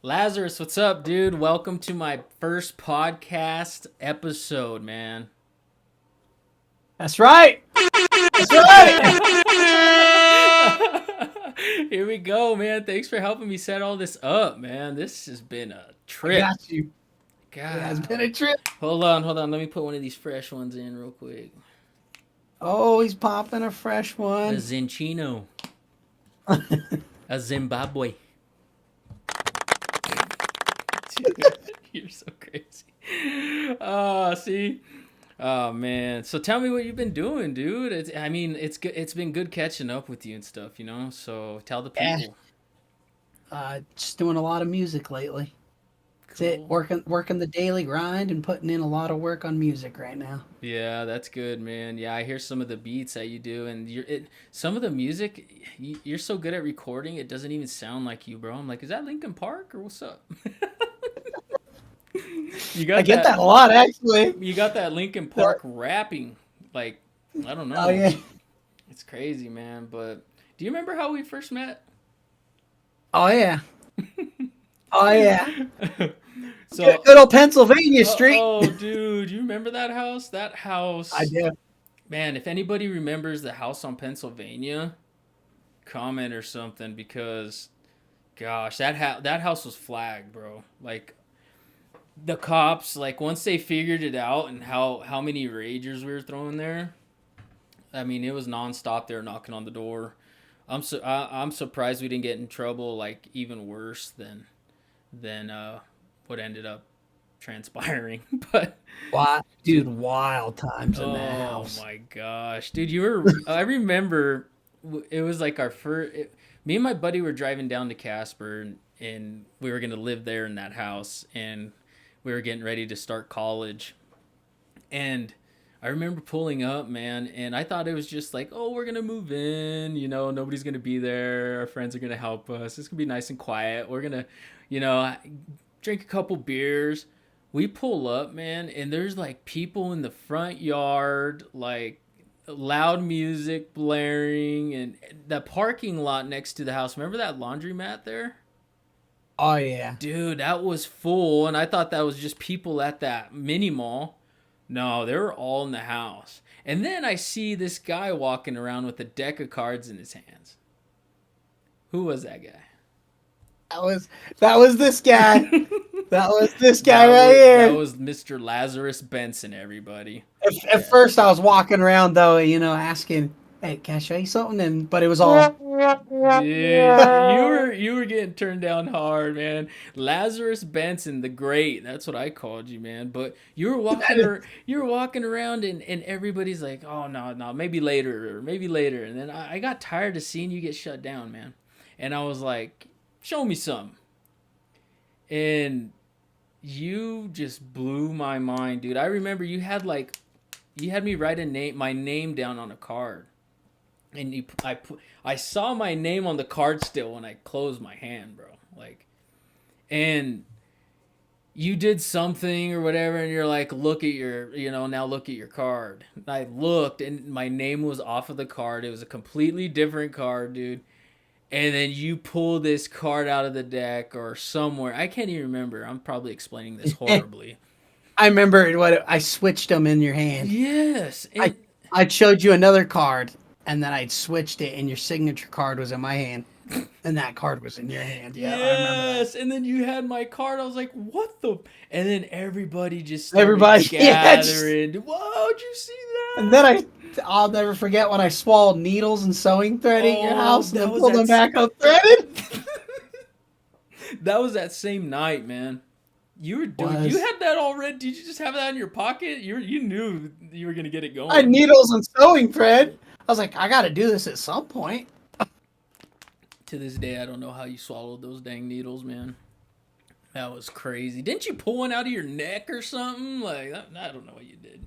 Lazarus, what's up, dude? Welcome to my first podcast episode, man. That's right. That's right. Here we go, man. Thanks for helping me set all this up, man. This has been a I trip. got you. It has been a Golly. trip. Hold on. Let me put one of these fresh ones in real quick. Oh, he's popping a fresh A one. Zinchino. A Zimbabwe. You're so crazy. See? Oh man. So tell me what you've been doing, dude. It's good. It's been good catching up with you and stuff, you know. So tell the Yeah, people. just doing a lot of music lately. That's it. Cool. Working the daily grind and putting in a lot of work on music right now. Yeah, that's good, man. Yeah, I hear some of the beats that you do, and some of the music. You're so good at recording, it doesn't even sound like you, bro. I'm like, is that Linkin Park or what's up? you I got get that. that a lot, actually. You got that Linkin So- Park rapping. Like, I don't Oh know. yeah. It's crazy, man. But do you remember how we first met? Oh yeah. Oh yeah. so, Good old Pennsylvania Street. dude, you remember that house? That I house, do. man. If anybody remembers the house on Pennsylvania, comment or something because, gosh, that house was flagged, bro. Like the cops, like once they figured it out and how many ragers we were throwing there. I mean, it was nonstop. They were knocking on the door. I'm surprised we didn't get in trouble like even worse than what ended up transpiring. But Dude, wild times in that oh house. my gosh, dude, I remember it was like our first. Me and my buddy were driving down to Casper, and we were gonna live there in that house, and we were getting ready to start college, and I remember pulling up, man, and I thought it was just like, oh, we're gonna move in, nobody's gonna be there, our friends are gonna help us, it's gonna be nice and quiet, we're gonna, you know, drink a couple beers. We pull up, man, and there's like people in the front yard, like loud music blaring, and the parking lot next to the house. Remember that laundromat there? Oh yeah. Dude, that was full, and I thought that was just people at that mini mall. No, they were all in the house. And then I see this guy walking around with a deck of cards in his hands. Who was that guy? That was that was this guy. That was this guy right that here. was Mr. Lazarus Benson, everybody. At Yeah. first, I was walking around though, asking, "Hey, can I show you something?" And but it was all, Dude, you were getting turned down hard, man. Lazarus Benson, the Great. That's what I called you, man. But you were walking around, and everybody's like, "Oh no, maybe later, or maybe later." And then I got tired of seeing you get shut down, man. And I was like, "Show me some." And you just blew my mind, dude. I remember you had me write my name down on a card, and I saw my name on the card still when I closed my hand, bro. Like, and you did something or whatever, and you're like, now look at your card. And I looked, and my name was off of the card. It was a completely different card, dude. And then you pull this card out of the deck or somewhere. I can't even remember. I'm probably explaining this horribly. I remember what I switched them in your hand. Yes, I and I showed you another card, and then I switched it, and your signature card was in my hand, and that card was in your hand. Yeah, I remember that. yes, and then you had my card. I was like, "What the?" And then everybody just started Everybody, yeah. gathering. Whoa! Did you see And then that? I'll never forget when I swallowed needles and sewing thread at your Oh, house, and then pulled them back up threaded. that was that same night, man. You Was had that already. Did you just have that in your pocket? You knew you were gonna get it I had going. needles and sewing thread. I was like, I got to do this at some point. To this day, I don't know how you swallowed those dang needles, man. That was crazy. Didn't you pull one out of your neck or something? Like I don't know what you did.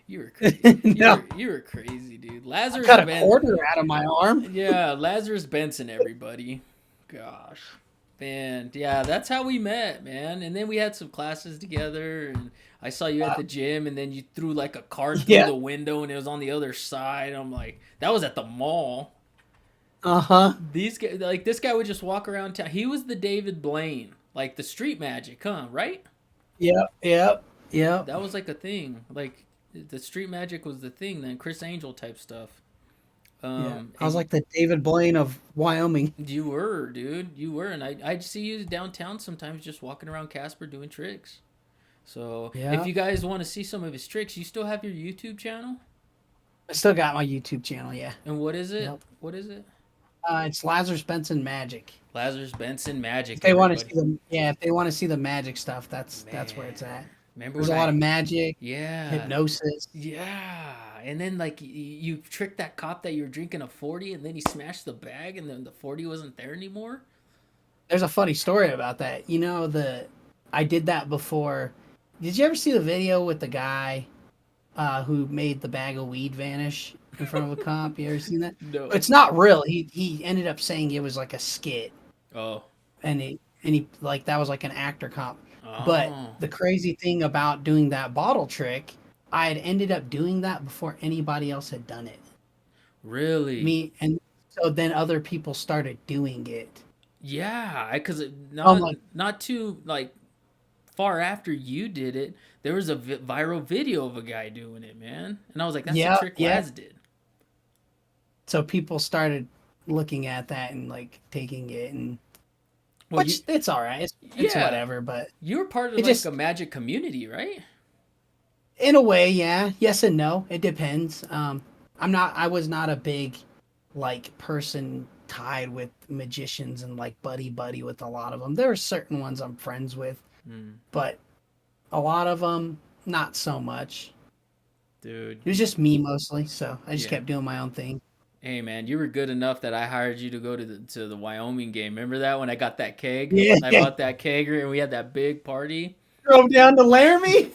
You were crazy. No, You were crazy, dude. I Lazarus cut a Ben. quarter out of my arm. Yeah, Lazarus Benson, everybody. Gosh. Man, yeah, that's how we met, man. And then we had some classes together, and I saw you at the gym, and then you threw like a card through Yeah. the window, and it was on the other side. I'm like, that was at the mall. Uh huh. These guys, like this guy would just walk around town. He was the David Blaine like the street magic, huh? Right? Yep, yep, yep. That was like a thing. Like the street magic was the thing then. Chris Angel type stuff. Yeah, I was And like the David Blaine of Wyoming. you were, dude. You were, and I'd see you downtown sometimes, just walking around Casper doing tricks. So if Yeah, you guys want to see some of his tricks, you still have your YouTube channel. I still got my YouTube channel. Yeah, And what is it? yep. What is it? It's Lazarus Benson Magic. Lazarus Benson If Magic, they want to everybody. see the yeah, if they want to see the magic stuff, that's where it's Man, at. remember There's when a lot of I? magic, Yeah, hypnosis. yeah. And then like you tricked that cop that you were drinking a 40, and then he smashed the bag, and then the 40 wasn't there anymore. There's a funny story about that. I did that before. Did you ever see the video with the guy who made the bag of weed vanish in front of a cop? You ever seen that? No. It's not real. He ended up saying it was like a skit, Oh. and he like that was like an actor comp. But Oh. the crazy thing about doing that bottle trick, I had ended up doing that before anybody else had done it. Really? Me and so then other people started doing it. Yeah, because I'm not like, not too like far after you did it, there was a viral video of a guy doing it, man. And I was like, that's the yeah, trick yeah. Laz did. So people started looking at that and like taking it, and Well, you which it's all right. It's yeah, whatever, but you were part of it like a just magic community, right? in a way, yeah, yes and no. It depends. I was not a big like person tied with magicians and like buddy with a lot of them. There are certain ones I'm friends with, Hmm. but a lot of them not so much. Dude, It was just me mostly, so I just yeah. kept doing my own thing. Hey man, you were good enough that I hired you to go to the Wyoming game. Remember that when I got that keg? Yeah, I bought that kegger and we had that big party. drove down to Laramie,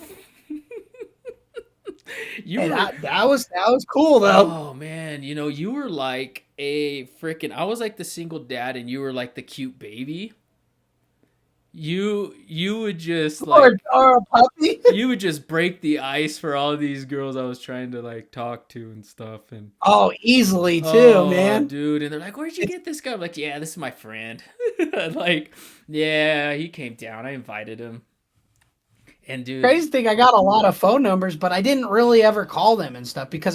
You and were that was cool though. oh man, you were like a freaking I was like the single dad and you were like the cute baby. You would just like Or a puppy. you would just break the ice for all these girls I was trying to like talk to and stuff and Oh, easily too, oh man. dude and they're like where'd you It's get this guy? I'm like yeah this is my friend. Like yeah he came down I invited him and dude crazy thing. I got a lot of phone numbers, but I didn't really ever call them and stuff because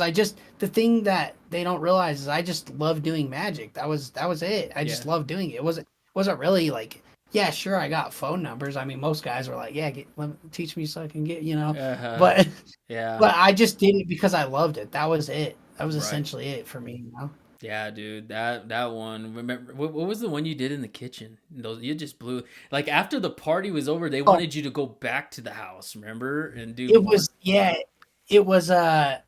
the thing that they don't realize is I just love doing magic. That was it. I yeah just love doing it. It wasn't really like, yeah, sure, I got phone numbers. I mean, most guys were like, yeah, teach me so I can get. uh-huh But yeah but I just did it because I loved it. That was it. That was right essentially it for me. yeah dude that one remember what was the one you did in the kitchen those you just blew like after the party was over they Oh, wanted you to go back to the house remember and do it more was yeah, it was I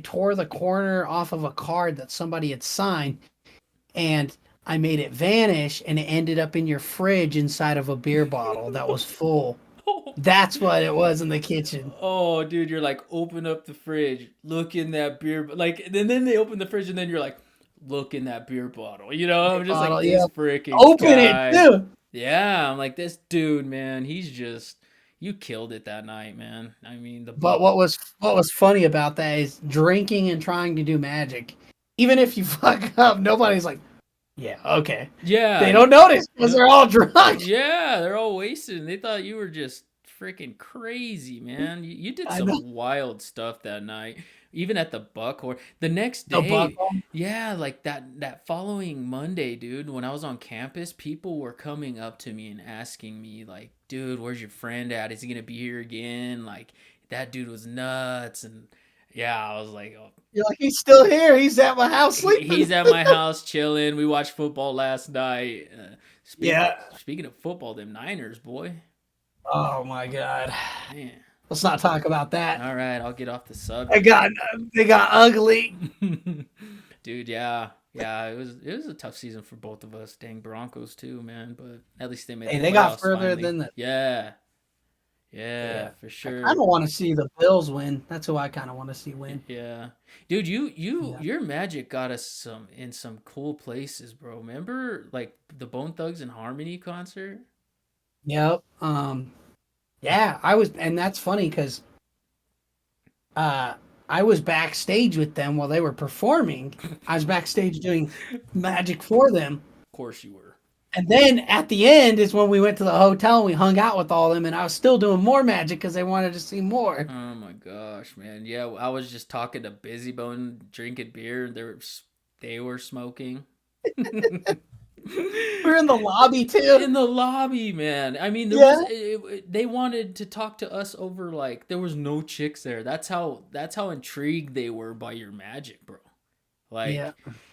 tore the corner off of a card that somebody had signed, and I made it vanish, and it ended up in your fridge inside of a beer bottle that was full. oh, That's what it was in the kitchen. oh dude you're like open up the fridge look in that beer like and then they open the fridge and then you're like look in that beer bottle I'm Beer just like bottle, this yeah. freaking Open it guy too. yeah I'm like this dude man he's just you killed it that night man I mean the But butt what was funny about that is drinking and trying to do magic. Even if you fuck up, nobody's like, yeah, okay. They yeah don't notice because no, they're all drunk. yeah, they're all wasted, and they thought you were just freaking crazy, man. You did I know. some wild stuff that night, even at the buck or the next The day. buckle. Yeah, like that following Monday, dude. When I was on campus, people were coming up to me and asking me, like, "Dude, where's your friend at? Is he gonna be here again?" Like that dude was nuts, and yeah, I was like, oh, You're like, he's still here. He's at my house sleeping. he's at my house chilling. We watched football last night. Yeah. Speaking of football, them Niners, boy. Oh my god. Man. Let's not talk about that. All right, I'll get off the They subject. got they got ugly. Dude, yeah. Yeah, it was a tough season for both of us. Dang Broncos too, man, but at least they made Hey, the they got playoffs further finally. than the Yeah. Yeah, yeah. for I kind sure. of want to see the Bills win. That's who I kind of want to see win. Yeah. Dude, Yeah. your magic got us some cool places, bro. Remember like the Bone Thugs and Harmony concert? Yep. Yeah, I was, and that's funny because uh, I was backstage with them while they were performing. I was backstage doing magic for them, Of course you were. And then at the end is when we went to the hotel and we hung out with all of them, and I was still doing more magic because they wanted to see more. Oh my gosh, man. Yeah, I was just talking to Busybone, drinking beer. They were smoking. We were in the lobby too. In the lobby, man. I mean, Yeah. they wanted to talk to us over like there was no chicks there. That's how intrigued they were by your magic, bro. Yeah.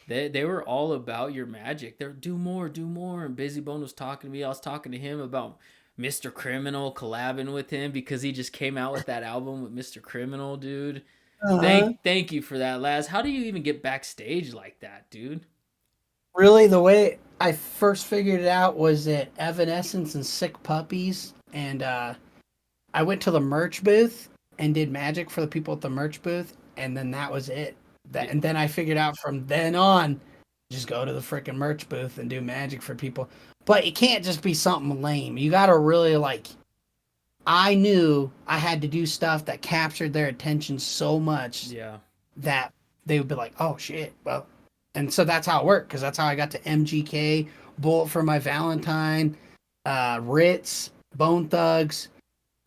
Like they were all about your magic. They're do more, do more. And Busybone was talking to me. I was talking to him about Mr. Criminal collabing with him because he just came out with that album with Mr. Criminal, dude. Uh-huh. Thank you for that, Laz. How do you even get backstage like that, dude? Really, the way I first figured it out was at Evanescence and Sick Puppies, and I went to the merch booth and did magic for the people at the merch booth, and then that was it. Yeah, And then I figured out from then on, just go to the freaking merch booth and do magic for people. But it can't just be something lame. You got to really like. I knew I had to do stuff that captured their attention so much yeah, that they would be like, "Oh shit!" Well, and so that's how it worked because that's how I got to MGK, Bullet for My Valentine, Ritz, Bone Thugs,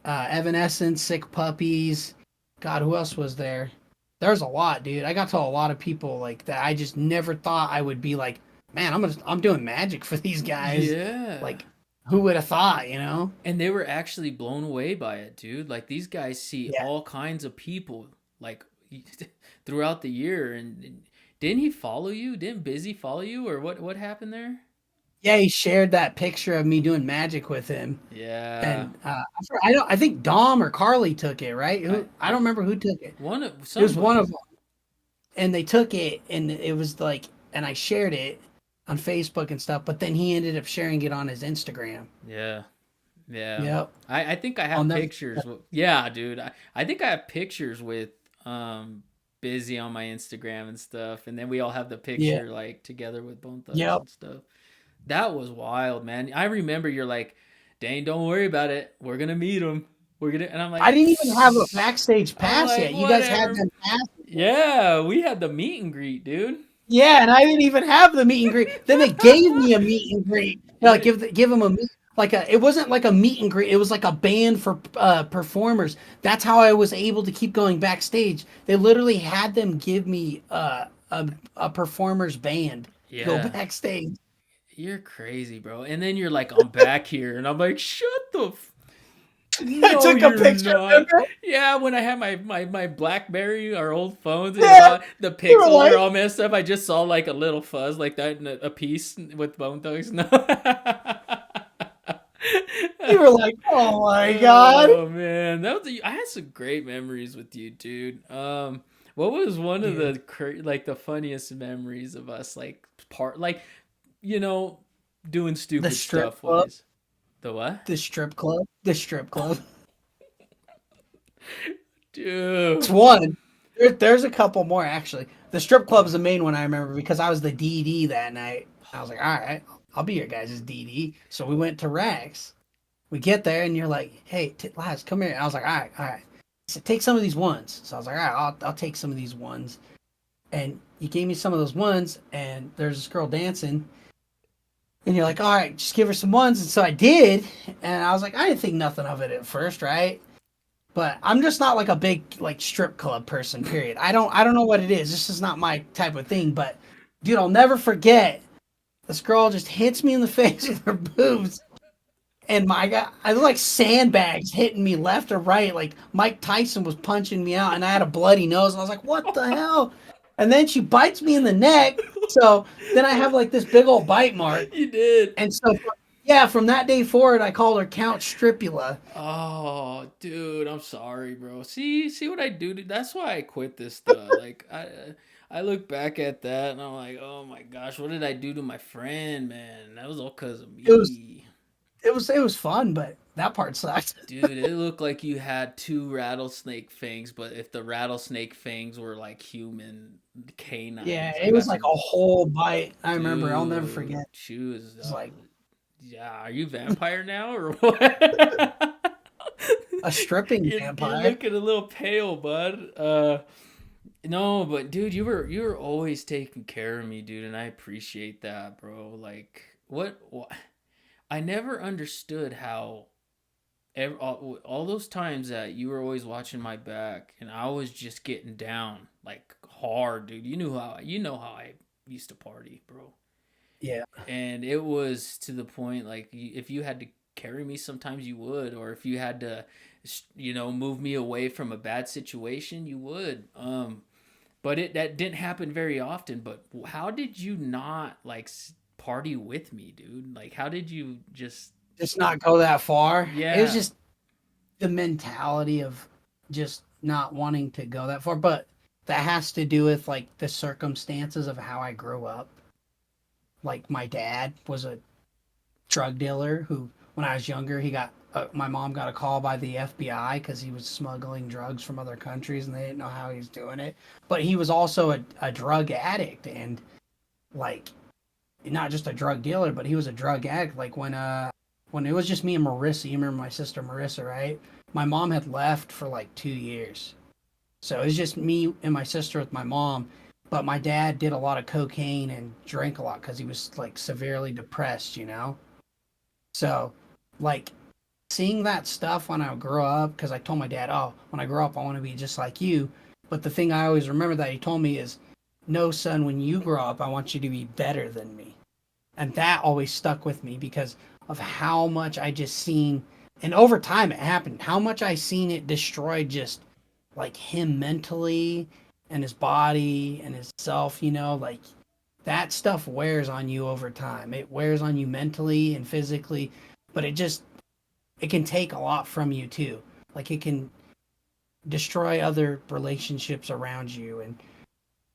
Evanescence, Sick Puppies. God, who else was there? There's a lot, dude. I got to a lot of people like that. I just never thought I would be like, man, I'm doing magic for these guys. yeah. Like, who would have thought, you know? And they were actually blown away by it, dude. Like these guys see Yeah. all kinds of people like throughout the year. And didn't he follow you? Didn't Busy follow you, or what happened there? Yeah, he shared that picture of me doing magic with him. Yeah, And I don't. I think Dom or Carly took it, right? I, Who I I don't remember who took it. one of It was one somebody. of them, and they took it, and it was like, and I shared it on Facebook and stuff. But then he ended up sharing it on his Instagram. Yeah, yeah. Yep, I think I I'll have never. pictures. Yeah, dude. I think I have pictures with Busy on my Instagram and stuff, and then we all have the Yeah, picture like together with Bone Thugs yep. and stuff. That was wild, man. I remember you're like, Dane, don't worry about it. We're gonna meet him. We're gonna, and I'm I like, didn't even have a backstage I'm pass like, yet. You guys had whatever. them passes. Yeah, we had the meet and greet, dude. Yeah, and I didn't even have the meet and greet. Then they gave me a meet and greet. You know, You like did, give them a meet like a. It wasn't like a meet and greet. It was like a band for performers. That's how I was able to keep going backstage. They literally had them give me a performer's band to go yeah. backstage. You're crazy, bro. And then you're like, I'm back here, and I'm like, shut the. I No, took a you're picture. not. Remember? Yeah, when I had my BlackBerry, our old phones, it was Yeah, all the you were pixels are like, all messed up. I just saw like a little fuzz like that in a piece with Bone Thugs. No. you were like, oh my god. Oh man, I had some great memories with you, dude. What was one of Dude, the like the funniest memories of us like part like you know doing the stupid strip stuff club, wise? The what? the strip club. It's Dude. one. There's a couple more actually. The strip club's the main one I remember because I was the DD that night. I was like, all right, I'll be your guys' DD. So we went to Rags. We get there and you're like, hey, Laz, come here. And I was like, all right, all right. He said, take some of these ones. So I was like, all right, I'll take some of these ones. And you gave me some of those ones, and there's this girl dancing. And you're like, all right, just give her some ones. And so I did. And I was like, I didn't think nothing of it at first, right? But I'm just not like a big like strip club person, period. I don't know what it is. This is not my type of thing, but dude, I'll never forget. This girl just hits me in the face with her boobs. And my God, I look like sandbags hitting me left or right. Like Mike Tyson was punching me out, and I had a bloody nose. And I was like, "What the hell?" And then she bites me in the neck. So then I have like this big old bite mark. You did. And so, yeah, from that day forward, I called her Count Stripula. Oh, dude, I'm sorry, bro. See what I do? That's why I quit this stuff. Like I look back at that and I'm like, oh my gosh, what did I do to my friend, man? That was all because of It was me. it was fun, but that part sucked. Dude, it looked like you had two rattlesnake fangs, but if the rattlesnake fangs were like human Yeah, canines, I it was got like some. a whole bite. I remember. I'll never Dude, forget. she was. It was like Yeah, are you vampire now or what? a stripping You're vampire. looking a little pale, bud. No, but dude, you were always taking care of me, dude, and I appreciate that, bro. Like what I never understood how all those times that you were always watching my back and I was just getting down like hard, dude. You know how I used to party, bro. Yeah. And it was to the point like if you had to carry me sometimes you would, or if you had to move me away from a bad situation you would. But it that didn't happen very often. But how did you not like party with me, dude? Like how did you just Just not go that far. It was yeah. just the mentality of just not wanting to go that far. But that has to do with like the circumstances of how I grew up. Like my dad was a drug dealer who, when I was younger, he got my mom got a call by the FBI because he was smuggling drugs from other countries and they didn't know how he was doing it. But he was also a drug addict and like not just a drug dealer, but he was a drug addict. Like when it was just me and Marissa, you remember my sister Marissa, right? My mom had left for like 2 years. So it was just me and my sister with my mom. But my dad did a lot of cocaine and drank a lot because he was like severely depressed, you know? So, like, seeing that stuff when I grow up, because I told my dad, oh, when I grow up, I want to be just like you. But the thing I always remember that he told me is, no, son, when you grow up, I want you to be better than me. And that always stuck with me because of how much I just seen, and over time it happened, how much I seen it destroy just like him mentally and his body and his self, like that stuff wears on you over time. It wears on you mentally and physically, but it can take a lot from you too. Like it can destroy other relationships around you, and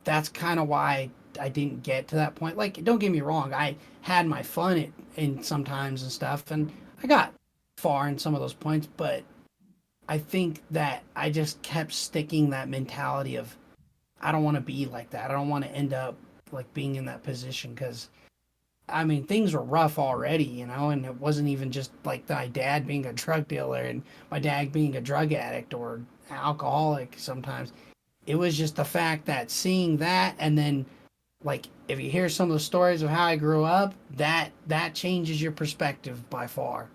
that's kind of why I didn't get to that point. Like, don't get me wrong, I had my fun in sometimes and stuff, and I got far in some of those points, but I think that I just kept sticking that mentality of I don't want to be like that. I don't want to end up like being in that position because I mean things were rough already, and it wasn't even just like my dad being a drug dealer and my dad being a drug addict or alcoholic sometimes. It was just the fact that seeing that and then like if you hear some of the stories of how I grew up, that changes your perspective by far.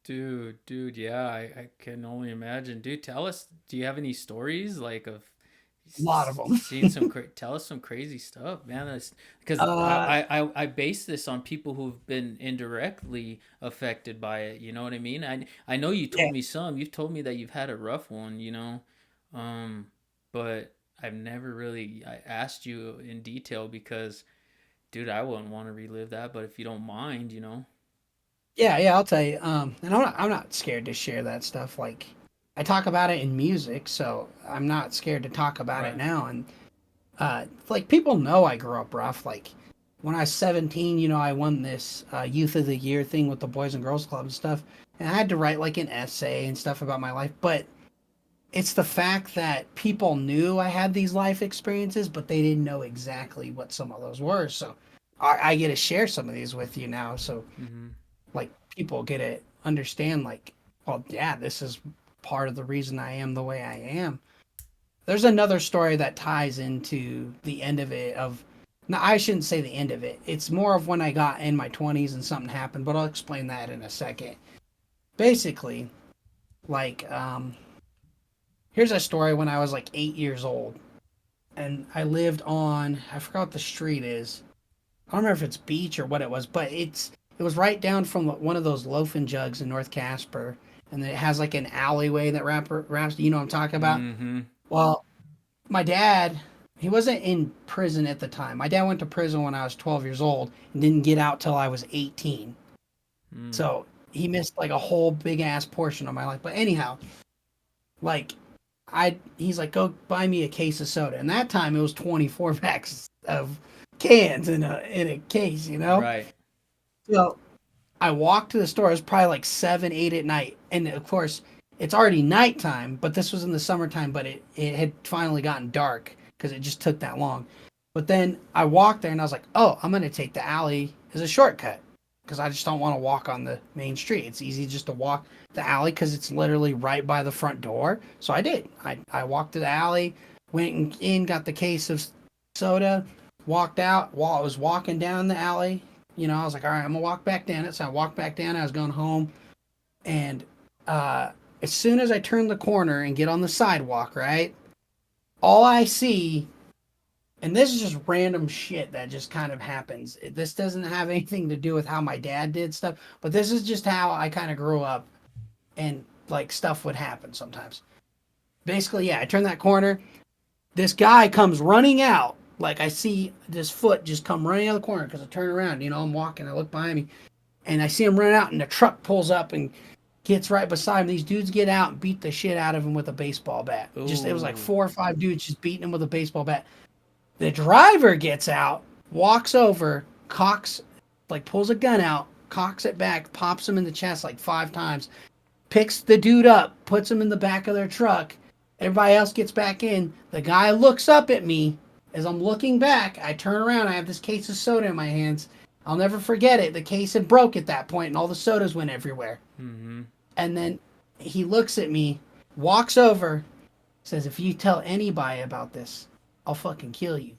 Dude, yeah, I can only imagine. Dude, tell us, do you have any stories like of A lot of them. seeing tell us some crazy stuff, man. That's because uh I base this on people who've been indirectly affected by it. You know what I mean? I know you yeah. told me some. You've told me that you've had a rough one. Um, but I've never really I asked you in detail because, dude, I wouldn't want to relive that. But if you don't mind. Yeah, I'll tell you. And I'm not scared to share that stuff. Like, I talk about it in music, so I'm not scared to talk about it Right. now. And like people know I grew up rough. Like when I was 17, I won this Youth of the Year thing with the Boys and Girls Club and stuff, and I had to write like an essay and stuff about my life. But it's the fact that people knew I had these life experiences, but they didn't know exactly what some of those were. So I get to share some of these with you now. So Mm-hmm. like people get to understand like, well, yeah, this is part of the reason I am the way I am. There's another story that ties into the end of it of now I shouldn't say the end of it. It's more of when I got in my 20s and something happened, but I'll explain that in a second. Basically, like here's a story when I was like 8 years old and I lived on I forgot what the street is. I don't remember if it's Beach or what it was, but it was right down from one of those loafing jugs in North Casper, and it has like an alleyway that wraps. You know what I'm talking about? Mm-hmm. Well, my dad, he wasn't in prison at the time. My dad went to prison when I was 12 years old and didn't get out till I was 18. Mm. So he missed like a whole big ass portion of my life. But anyhow, like he's like, go buy me a case of soda. And that time it was 24 packs of cans in a case, you know. Right. So I walked to the store. It was probably like 7, 8 at night, and of course, it's already nighttime. But this was in the summertime. But it had finally gotten dark because it just took that long. But then I walked there, and I was like, oh, I'm gonna take the alley as a shortcut because I just don't want to walk on the main street. It's easy just to walk the alley because it's literally right by the front door. So I did. I walked to the alley, went in, got the case of soda, walked out. While I was walking down the alley, I was like, all right, I'm gonna walk back down it. So I walked back down. I was going home, and uh, as soon as I turn the corner and get on the sidewalk, right, all I see, and this is just random shit that just kind of happens. This doesn't have anything to do with how my dad did stuff, but this is just how I kind of grew up, and like stuff would happen sometimes. Basically, yeah, I turn that corner. This guy comes running out. Like I see this foot just come running out of the corner because I turn around. I'm walking. I look behind me, and I see him run out, and the truck pulls up and gets right beside him. These dudes get out and beat the shit out of him with a baseball bat. Just it was like Ooh. 4 or 5 dudes just beating him with a baseball bat. The driver gets out, walks over, cocks, like pulls a gun out, cocks it back, pops him in the chest like 5 times, picks the dude up, puts him in the back of their truck. Everybody else gets back in. The guy looks up at me. As I'm looking back, I turn around. I have this case of soda in my hands. I'll never forget it. The case had broke at that point, and all the sodas went everywhere. Mm-hmm. And then he looks at me, walks over, says, "If you tell anybody about this, I'll fucking kill you."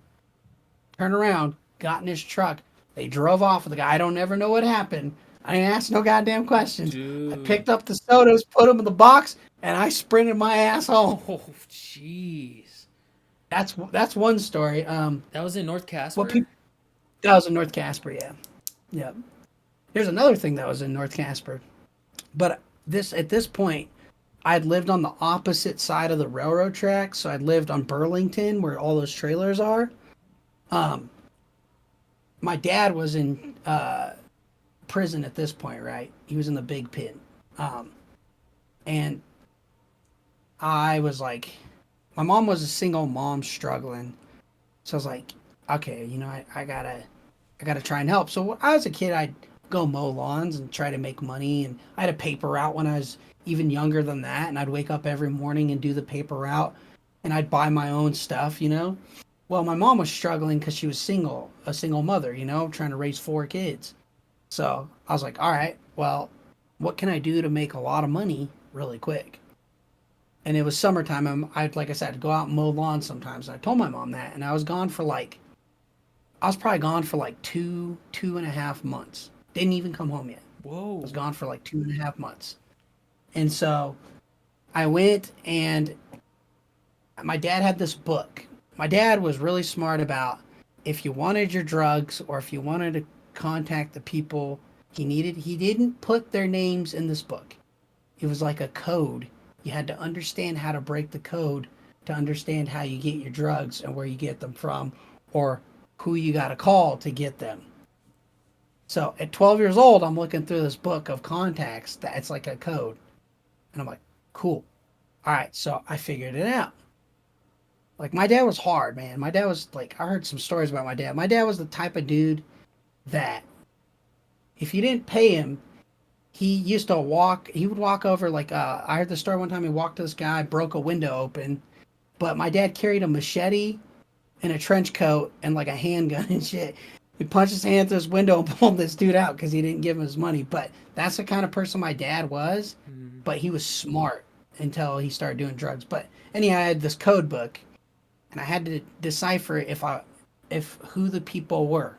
Turn around, got in his truck. They drove off with the guy. I don't ever know what happened. I didn't ask no goddamn questions. I Dude. picked up the sodas, put them in the box, and I sprinted my ass home. Oh, jeez. That's one story. That was in North What Casper? people that was in North Casper, yeah, yeah. Here's another thing that was in North Casper, but this at this point, I'd lived on the opposite side of the railroad tracks, so I'd lived on Burlington, where all those trailers are. Um, my dad was in prison at this point, right? He was in the big pit, and I was like, my mom was a single mom struggling, so I was like, okay, I gotta try and help. So when I was a kid, I'd go mow lawns and try to make money, and I had a paper route when I was even younger than that, and I'd wake up every morning and do the paper route, and I'd buy my own stuff. Well, my mom was struggling because she was a single mother, trying to raise 4 kids. So I was like, all right, well, what can I do to make a lot of money really quick? And it was summertime. I'd, like I said, I'd go out and mow lawns sometimes. And I told my mom that, and I was probably gone for like 2.5 months. Didn't even come home yet. I was Whoa. gone for like 2.5 months. And so I went, and my dad had this book. My dad was really smart about if you wanted your drugs or if you wanted to contact the people he didn't put their names in this book. It was like a code. You had to understand how to break the code to understand how you get your drugs and where you get them from, or who you got to call to get them. So at 12 years old, I'm looking through this book of contacts that's like a code. And I'm like, cool. All right. So I figured it out. Like, my dad was hard, man. My dad was like, I heard some stories about my dad. My dad was the type of dude that if you didn't pay him, he would walk over, like, I heard the story one time. He walked to this guy, broke a window open, but my dad carried a machete and a trench coat and like a handgun and shit. He punched his hand through his window and pulled this dude out because he didn't give him his money. But that's the kind of person my dad was. Mm-hmm. But he was smart until he started doing drugs. But anyhow, I had this code book, and I had to decipher if who the people were.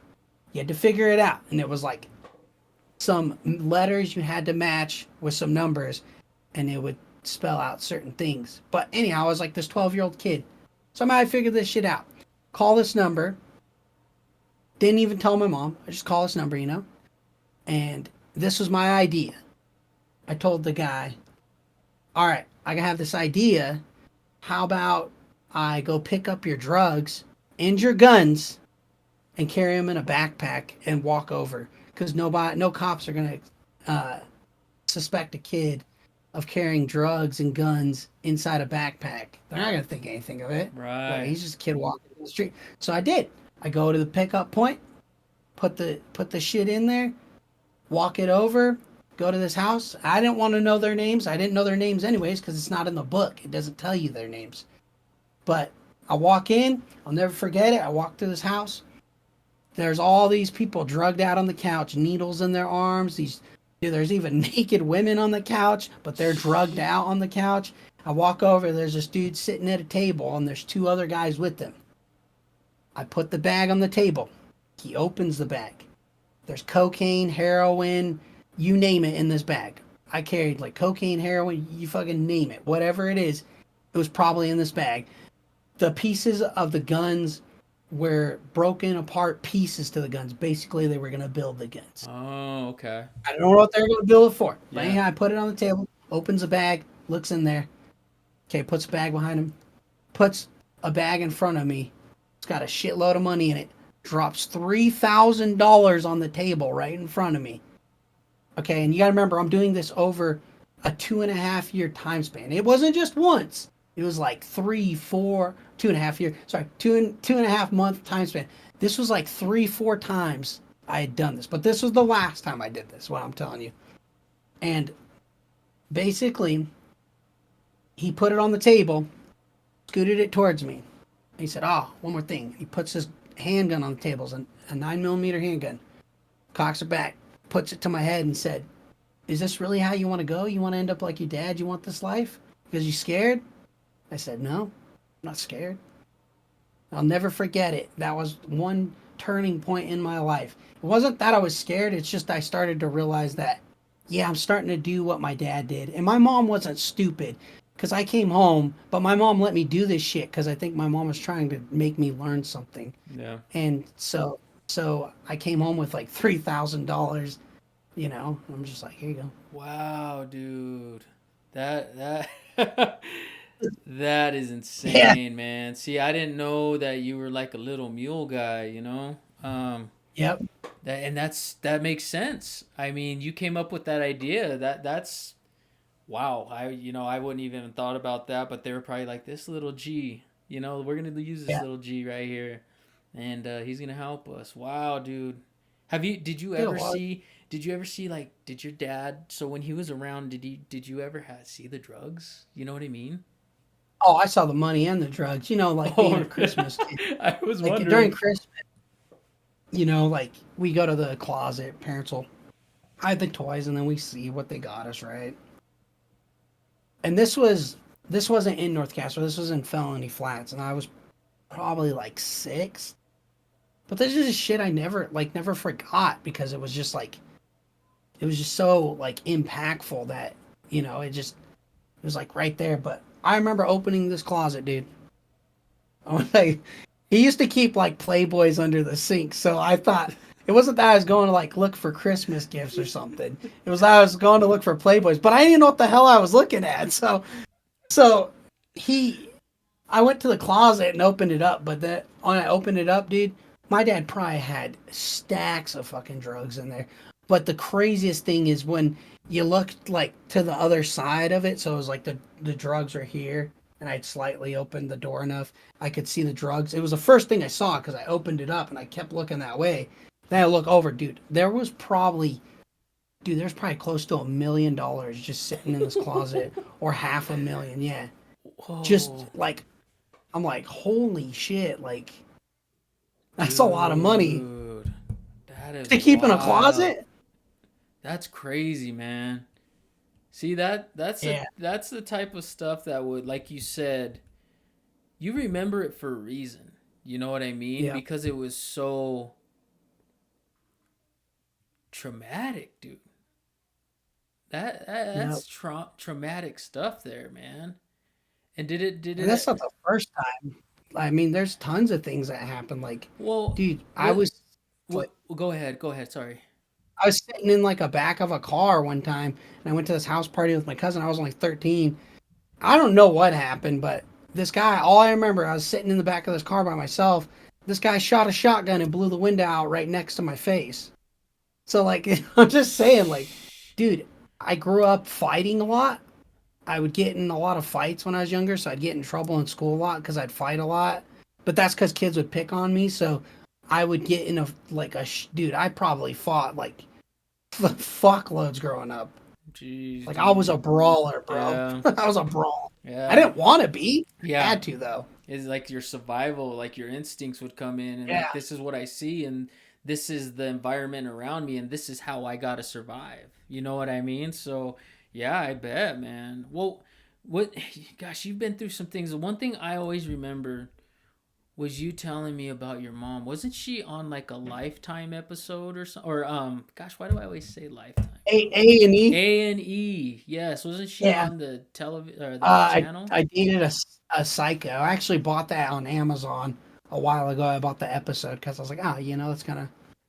You had to figure it out, and it was like some letters you had to match with some numbers, and it would spell out certain things. But anyhow, I was like this 12-year-old kid. Somehow I figured this shit out. Call this number. Didn't even tell my mom. I just call this number. And this was my idea. I told the guy, all right, I have this idea. How about I go pick up your drugs and your guns and carry them in a backpack and walk over? Because no cops are going to suspect a kid of carrying drugs and guns inside a backpack. They're not going to think anything of it. Like, Right. he's just a kid walking down the street. So I did. I go to the pickup point, put the shit in there, walk it over, go to this house. I didn't want to know their names. I didn't know their names anyways because it's not in the book. It doesn't tell you their names. But I walk in. I'll never forget it. I walk through this house. There's all these people drugged out on the couch, needles in their arms. There's even naked women on the couch, but they're drugged out on the couch. I walk over. There's this dude sitting at a table, and there's 2 other guys with him. I put the bag on the table. He opens the bag. There's cocaine, heroin, you name it in this bag. I carried like cocaine, heroin, you fucking name it. Whatever it is, it was probably in this bag. The pieces of the guns were broken apart pieces to the guns. Basically, they were going to build the guns. Oh, okay. I don't know what they're going to build it for. But Yeah. anyhow, I put it on the table, opens a bag, looks in there. Okay, puts a bag behind him, puts a bag in front of me. It's got a shitload of money in it. Drops $3,000 on the table right in front of me. Okay, and you got to remember, I'm doing this over a 2.5 year time span. It wasn't just once. It was like 2.5 year. Sorry, 2.5 month time span. This was like 3, 4 times I had done this, but this was the last time I did this. What I'm telling you, and basically, he put it on the table, scooted it towards me. He said, "Oh, one more thing." He puts his handgun on the table, it's a 9mm handgun. Cocks it back, puts it to my head, and said, "Is this really how you want to go? You want to end up like your dad? You want this life? Because you scared?" I said, "No, I'm not scared." I'll never forget it. That was one turning point in my life. It wasn't that I was scared, it's just I started to realize that, yeah, I'm starting to do what my dad did. And my mom wasn't stupid because I came home, but my mom let me do this shit because I think my mom was trying to make me learn something. Yeah. And so I came home with like $3,000. I'm just like, here you go. Wow, dude. That that is Yeah. insane, man. See, I didn't know that you were like a little mule guy, you know? Yep. That makes sense. I mean, you came up with that idea. That's wow. I wouldn't even have thought about that, but they were probably like this little G, we're going to use this Yeah. little G right here and he's going to help us. Wow, dude. Have you It was. did you ever see like did your dad so when he was around did you ever see the drugs? You know what I mean? Oh, I saw the money and the drugs. Like being Oh, a Christmas kid. I was Like during wondering. Christmas, like we go to the closet, parents will hide the toys and then we see what they got us, right? And this wasn't in North Castro, this was in Felony Flats, and I was probably like 6. But this is shit I never forgot because it was just so like impactful that, it was like right there. But I remember opening this closet, dude. I was like, he used to keep like Playboys under the sink, so I thought it wasn't that I was going to like look for Christmas gifts or something. It was that I was going to look for Playboys, but I didn't know what the hell I was looking at. So he, I went to the closet and opened it up, but then when I opened it up, dude, my dad probably had stacks of fucking drugs in there. But the craziest thing is when you looked like to the other side of it, so it was like the drugs are here, and I'd slightly opened the door enough I could see the drugs. It was the first thing I saw because I opened it up and I kept looking that way. Then I look over, dude. There's probably close to $1 million just sitting in this closet, or 500,000. Yeah, just Whoa, like I'm like, holy shit, like that's a lot of money dude. That is to keep in a wild. closet. That's crazy, man. See Yeah, that's the type of stuff that would, like you said, you remember it for a reason. You know what I mean? yeah, Because it was so traumatic, dude. yeah. That's traumatic stuff there, man. And did And that's it not the first time. I mean, there's tons of things that happen. Like, well, dude, what go ahead. Go ahead. Sorry. I was sitting in like a back of a car one time, and I went to this house party with my cousin. I was only 13. I don't know what happened, but this guy, all I remember, I was sitting in the back of this car by myself. This guy shot a shotgun and blew the window out right next to my face. So, like, I'm just saying, like, dude, I grew up fighting a lot. I would get in a lot of fights when I was younger, so I'd get in trouble in school a lot because I'd fight a lot. But that's because kids would pick on me, so I would get in a like a dude. I probably fought like fuckloads growing up. Jeez, Like I was a dude. brawler, bro. Yeah. I was a brawl. I Yeah. didn't want to be. I Yeah. had to though. It's like your survival, like your instincts would come in and Yeah. like this is what I see and this is the environment around me and this is how I got to survive. You know what I mean? So, yeah, I bet, man. Well, what gosh, you've been through some things. The one thing I always remember was you telling me about your mom? Wasn't she on like a Lifetime episode or something? Or gosh, why do I always say Lifetime? A&E. A&E. Yes, wasn't she Yeah. on the television or the channel? I dated a psycho. I actually bought that on Amazon a while ago. I bought the episode because I was like, that's kind of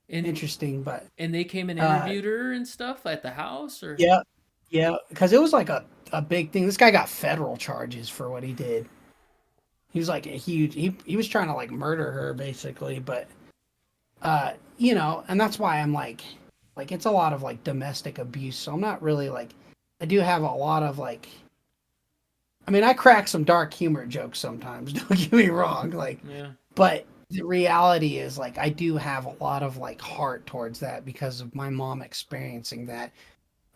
And interesting. But and they came and uh, interviewed her and stuff at the house, or yeah, yeah, because it was like a big thing. This guy got federal charges for what he did. He was like a huge. He was trying to like murder her basically, but and that's why I'm like it's a lot of like domestic abuse. So I'm not really like I do have a lot of like I mean I crack some dark humor jokes sometimes. Don't get me wrong, like yeah. but the reality is like I do have a lot of like heart towards that because of my mom experiencing that.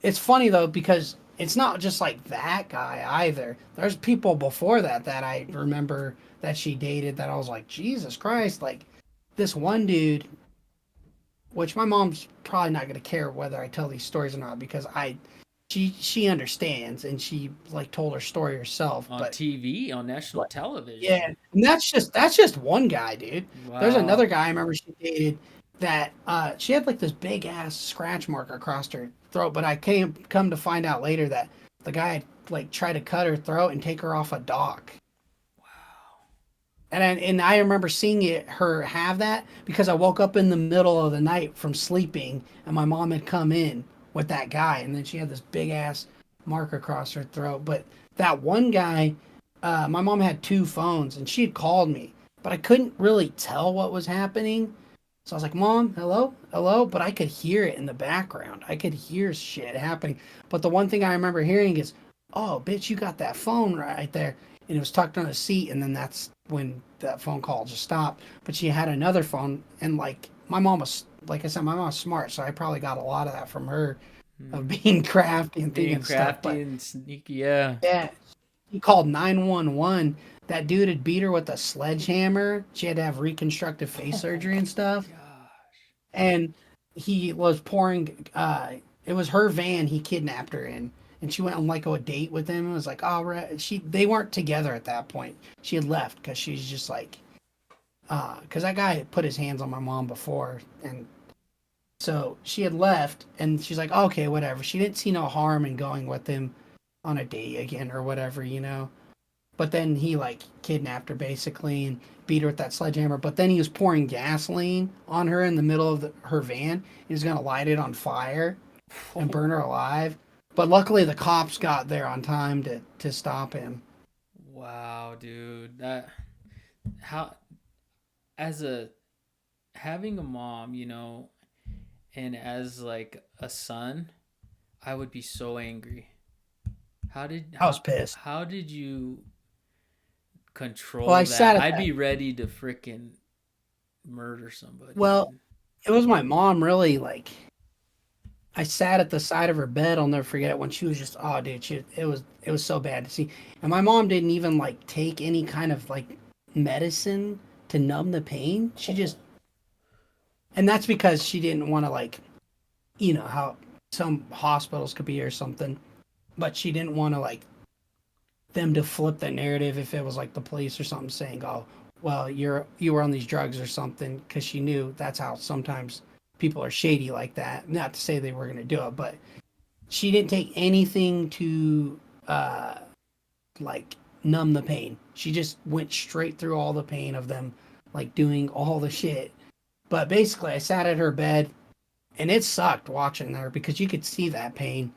It's funny though because it's not just like that guy either. There's people before that I remember that she dated that I was like, Jesus Christ, like this one dude, which my mom's probably not gonna care whether I tell these stories or not because she understands and she like told her story herself. On But TV, on national yeah, television. and that's just one guy, dude. There's Wow. another guy I remember she dated that she had like this big ass scratch mark across her throat, but I came come to find out later that the guy had like tried to cut her throat and take her off a dock. And I remember seeing her have that because I woke up in the middle of the night from sleeping and my mom had come in with that guy and then she had this big ass mark across her throat. But that one guy, my mom had two phones and she had called me, but I couldn't really tell what was happening. So I was like, Mom, hello, hello, but I could hear it in the background. I could hear shit happening. But the one thing I remember hearing is, "Oh, bitch, you got that phone right there." And it was tucked on a seat, and then that's when that phone call just stopped. But she had another phone, and like my mom was, like I said, my mom was smart, so I probably got a lot of that from her of Hmm. being crafty and Being thinking stuff. crafty But and sneaky, yeah. yeah, he called 911. That dude had beat her with a sledgehammer. She had to have reconstructive face Oh surgery my and stuff. gosh. And he was pouring. It was her van. He kidnapped her in, and she went on like a date with him. It was like, all right. They weren't together at that point. She had left because she's just like, because that guy had put his hands on my mom before, and so she had left, and she's like, okay, whatever. She didn't see no harm in going with him on a date again or whatever. But then he like kidnapped her basically and beat her with that sledgehammer. But then he was pouring gasoline on her in the middle of her van. He was gonna light it on fire and burn her alive. But luckily the cops got there on time to stop him. Wow, dude. That how as a having a mom, and as like a son, I would be so angry. How did I was how pissed. how did you Well, I control sat that? at I'd that. be ready to freaking murder somebody, Well, dude. it was my mom really like. I sat at the side of her bed. I'll never forget it when she was just, oh, dude, it was so bad to see. And my mom didn't even like take any kind of like medicine to numb the pain. She just, and that's because she didn't want to like, how some hospitals could be or something. But she didn't want to like them to flip the narrative if it was like the police or something saying, "Oh, well, you were on these drugs or something," because she knew that's how sometimes people are shady like that. Not to say they were going to do it, but she didn't take anything to uh like numb the pain. She just went straight through all the pain of them like doing all the shit. But basically, I sat at her bed and it sucked watching her because you could see that pain.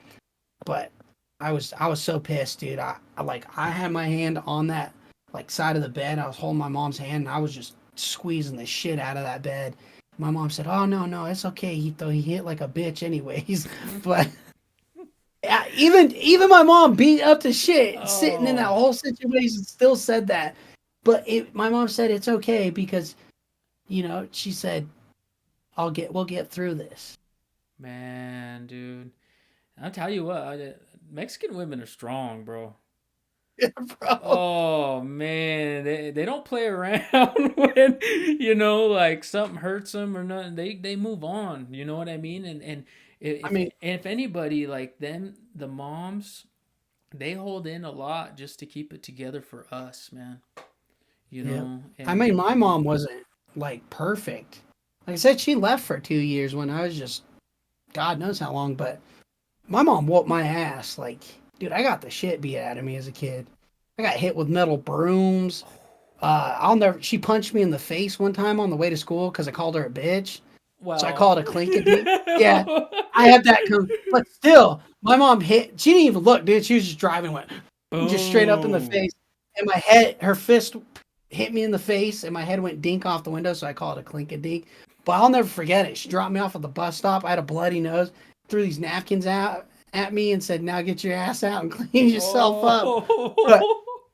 But I was so pissed, dude. I had my hand on that like side of the bed. I was holding my mom's hand and I was just squeezing the shit out of that bed. My mom said, "Oh no, no, it's okay. He hit like a bitch anyways." But yeah, even my mom beat up the shit sitting in that Oh, whole situation still said that. But my mom said it's okay because she said we'll get through this. man, dude. I'll tell you what, Mexican women are strong, bro. Yeah, bro. Oh man, they don't play around when like something hurts them or nothing. They move on. You know what I mean? And I if mean, if anybody like them, the moms, they hold in a lot just to keep it together for us, man. you Yep. know, I and mean, my mom wasn't like perfect. Like I said, she left for 2 years when I was just God knows how long, but my mom whooped my ass. Like, dude, I got the shit beat out of me as a kid. I got hit with metal brooms. I'll never. She punched me in the face one time on the way to school because I called her a bitch. So I well, called a clink a dink. Yeah, I had that come. But still, my mom hit. She didn't even look, dude. She was just driving, went just straight up in the boom. face. And my head, her fist hit me in the face, and my head went dink off the window. So I called it a clink a dink. But I'll never forget it. She dropped me off at the bus stop. I had a bloody nose. Threw these napkins out at me and said, "Now get your ass out and clean yourself up." But Oh,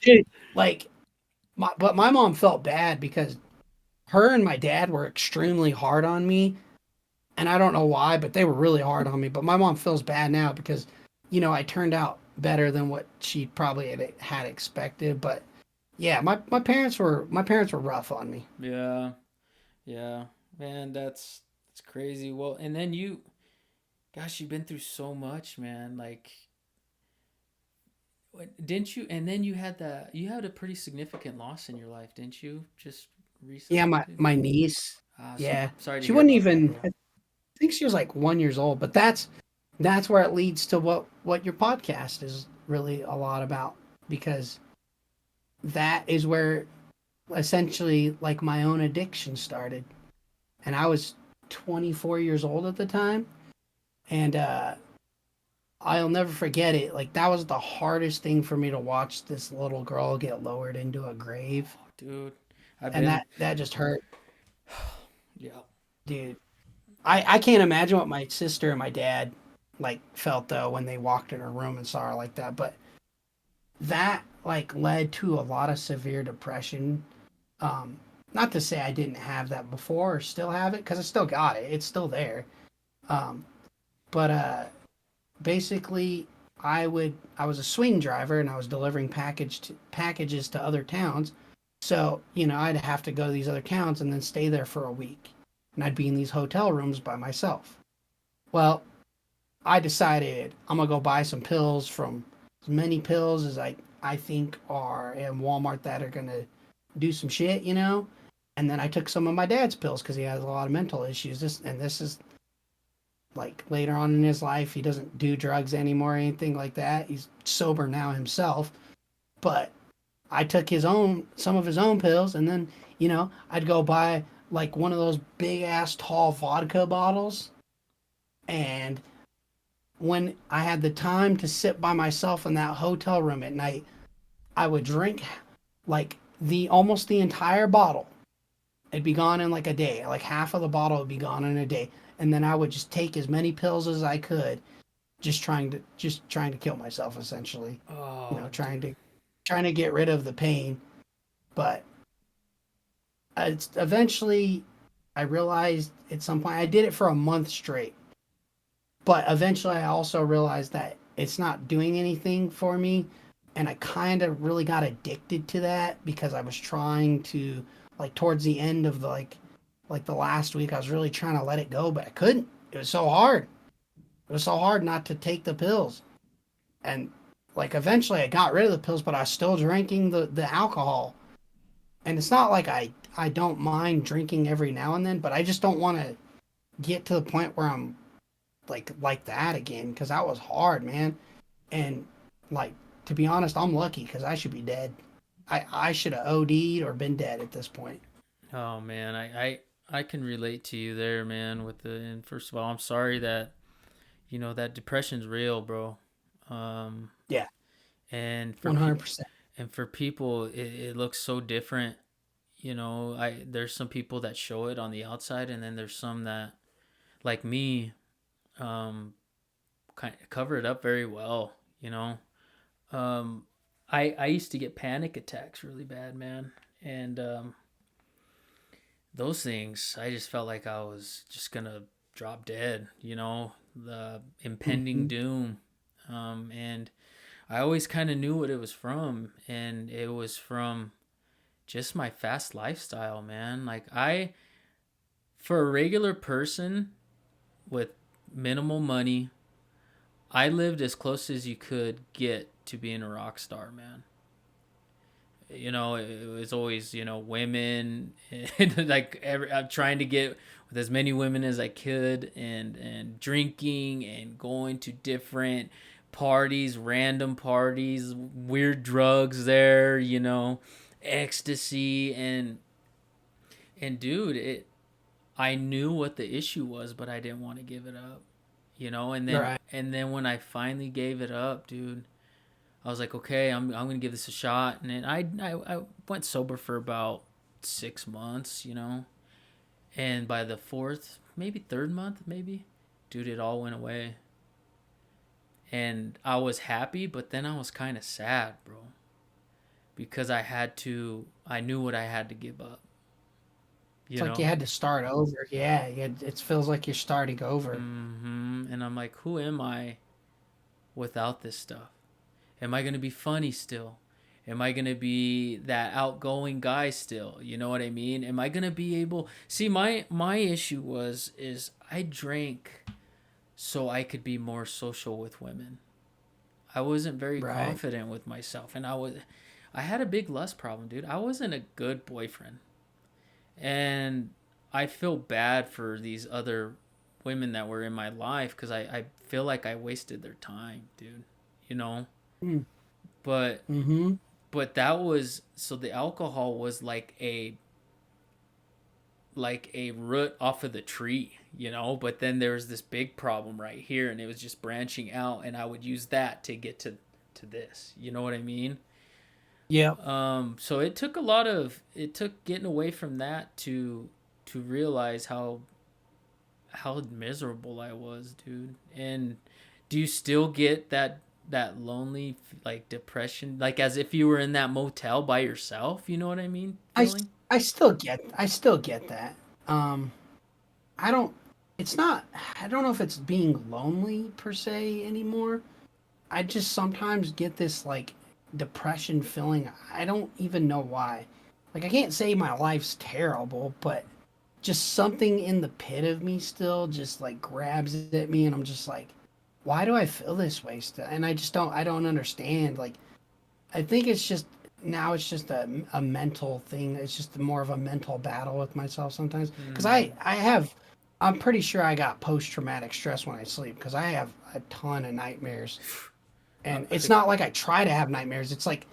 dude, like my mom felt bad because her and my dad were extremely hard on me, and I don't know why, but they were really hard on me. But my mom feels bad now because, I turned out better than what she probably had expected. But yeah, my parents were rough on me. yeah, yeah, man, that's crazy. Well, and then gosh, you've been through so much, man. Like, didn't you? And then you had a pretty significant loss in your life, didn't you? Just Yeah, recently my too. my niece. So Yeah, sorry to she hear wasn't about that, even. bro. I think she was like 1 years old. But that's where it leads to what your podcast is really a lot about, because that is where essentially like my own addiction started. And I was 24 years old at the time, and I'll never forget it. Like, that was the hardest thing for me to watch this little girl get lowered into a grave, Oh, dude, I've and been, that just hurt, yeah. dude. I can't imagine what my sister and my dad like felt though when they walked in her room and saw her like that. But that like led to a lot of severe depression. Um, Not to say I didn't have that before or still have it, because I still got it. It's still there. Um, but basically, I was a swing driver and I was delivering packages to other towns. So, I'd have to go to these other towns and then stay there for a week. And I'd be in these hotel rooms by myself. Well, I decided I'm gonna go buy some pills from as many pills as I think are in Walmart that are gonna do some shit. And then I took some of my dad's pills because he has a lot of mental issues. This is like later on in his life. He doesn't do drugs anymore or anything like that. He's sober now himself. But I took some of his own pills, and then I'd go buy like one of those big ass tall vodka bottles. And when I had the time to sit by myself in that hotel room at night, I would drink like the almost the entire bottle. It'd be gone in like a day. Like half of the bottle would be gone in a day. And then I would just take as many pills as I could, just trying to kill myself essentially. Oh, Trying dude. to trying to get rid of the pain. But it's eventually I realized at some point I did it for a month straight. But eventually I also realized that it's not doing anything for me, and I kind of really got addicted to that because I was trying to, like, towards the end of like the last week I was really trying to let it go, but I couldn't. It was so hard. It was so hard not to take the pills. And like eventually I got rid of the pills, but I was still drinking the alcohol. And it's not like I don't mind drinking every now and then, but I just don't want to get to the point where I'm like that again, because that was hard, man. And like, to be honest, I'm lucky because I should be dead. I should have OD'd or been dead at this point. Oh man, I can relate to you there, man. And first of all, I'm sorry that that depression's real, bro. Um, Yeah, and 100%. and for people, it looks so different. There's some people that show it on the outside, and then there's some that, like me, um, kind of cover it up very well. You know, um, I used to get panic attacks really bad, man, and those things, I just felt like I was just gonna drop dead. The impending Hmm. doom, and I always kind of knew what it was from, and it was from just my fast lifestyle, man. Like for a regular person with minimal money, I lived as close as you could get to being a rock star, man. it was always, women, and like I'm trying to get with as many women as I could, and drinking and going to different parties, random parties, weird drugs there, ecstasy, and dude, I knew what the issue was, but I didn't want to give it up, and then Right. when I finally gave it up, dude, I was like, okay, I'm gonna give this a shot, and then I went sober for about 6 months, and by the fourth, maybe third month, maybe, dude, it all went away, and I was happy, but then I was kind of sad, bro, because I knew what I had to give up, It's you like you know. had to start over. Yeah, it feels like you're starting over. And I'm like, who am I without this stuff? Am I gonna be funny still? Am I gonna be that outgoing guy still? You know what I mean? Am I gonna be able? See, my issue is I drank so I could be more social with women. I wasn't very Right. confident with myself, and I had a big lust problem, dude. I wasn't a good boyfriend, and I feel bad for these other women that were in my life because I feel like I wasted their time, dude. You know, Mm. but Mm-hmm. that was so the alcohol was like a root off of the tree, but then there was this big problem right here, and it was just branching out, and I would use that to get to this, you know what I mean? Yep. So it took getting away from that to realize how miserable I was, dude. And do you still get that lonely, like, depression, like as if you were in that motel by yourself, you know what I mean, I, s- feeling? I still get that. Um, I don't. It's not. I don't know if it's being lonely per se anymore. I just sometimes get this like depression feeling. I don't even know why. Like I can't say my life's terrible, but just something in the pit of me still just like grabs at me, and I'm just like, why do I feel this way still? And I don't understand. Like I think it's just now it's just a mental thing. It's just more of a mental battle with myself sometimes. Because Mm. I'm pretty sure I got post traumatic stress when I sleep because I have a ton of nightmares. uh, And it's not like I try to have nightmares. It's like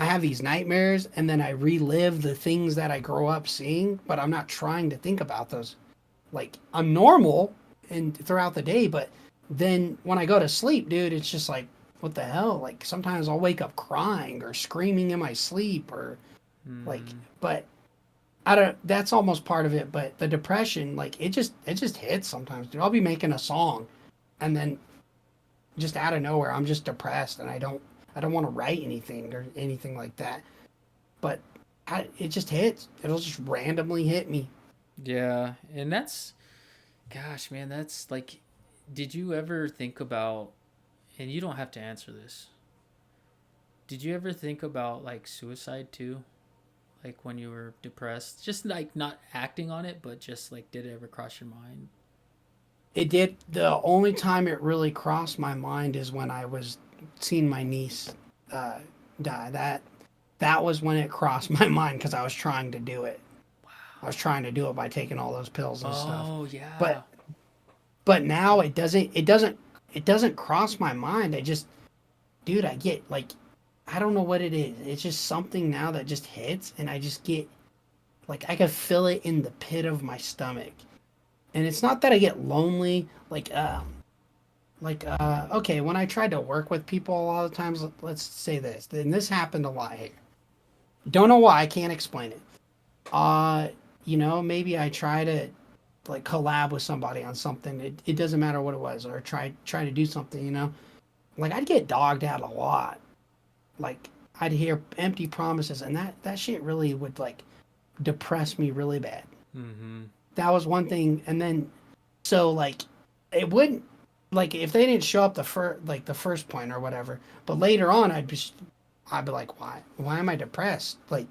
I have these nightmares and then I relive the things that I grow up seeing, but I'm not trying to think about those. Like I'm normal and throughout the day, but then when I go to sleep, dude, it's just like what the hell? Like sometimes I'll wake up crying or screaming in my sleep or like mm. but I don't that's almost part of it, but the depression like it just hits sometimes, dude. I'll be making a song and then just out of nowhere I'm just depressed and I don't want to write anything or anything like that. But it just hits. It'll just randomly hit me. Yeah, and gosh, man, that's like, did you ever think about, and you don't have to answer this, did you ever think about like suicide too? Like when you were depressed? Just like not acting on it, but just like, did it ever cross your mind? It did. The only time it really crossed my mind is when I was seeing my niece uh, die. That was when it crossed my mind because I was trying to do it. I was trying to do it by taking all those pills and stuff. Oh, But yeah. now it doesn't cross my mind. I just dude, I get like I don't know what it is. It's just something now that just hits and I just get like I can feel it in the pit of my stomach. And it's not that I get lonely okay, when I tried to work with people a lot of times, let's say this, and this happened a lot here. Don't know why, I can't explain it. Uh, maybe I try to like collab with somebody on something. It doesn't matter what it was, or try to do something, Like I'd get dogged out a lot. Like I'd hear empty promises, and that shit really would like depress me really bad. Mm-hmm. That was one thing, and then so like it wouldn't like if they didn't show up the first point or whatever, but later on I'd be like, why am I depressed? Like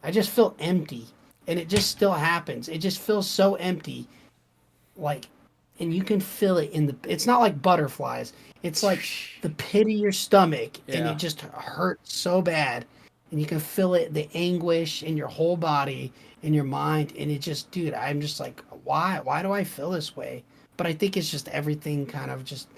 I just feel empty, and it just still happens. It just feels so empty, like, and you can feel it in the. It's not like butterflies. It's like the pit of your stomach, and it Yeah. just hurts so bad, and you can feel it, the anguish in your whole body, in your mind, and it just, dude, I'm just like, why do I feel this way? But I think it's just everything kind of just,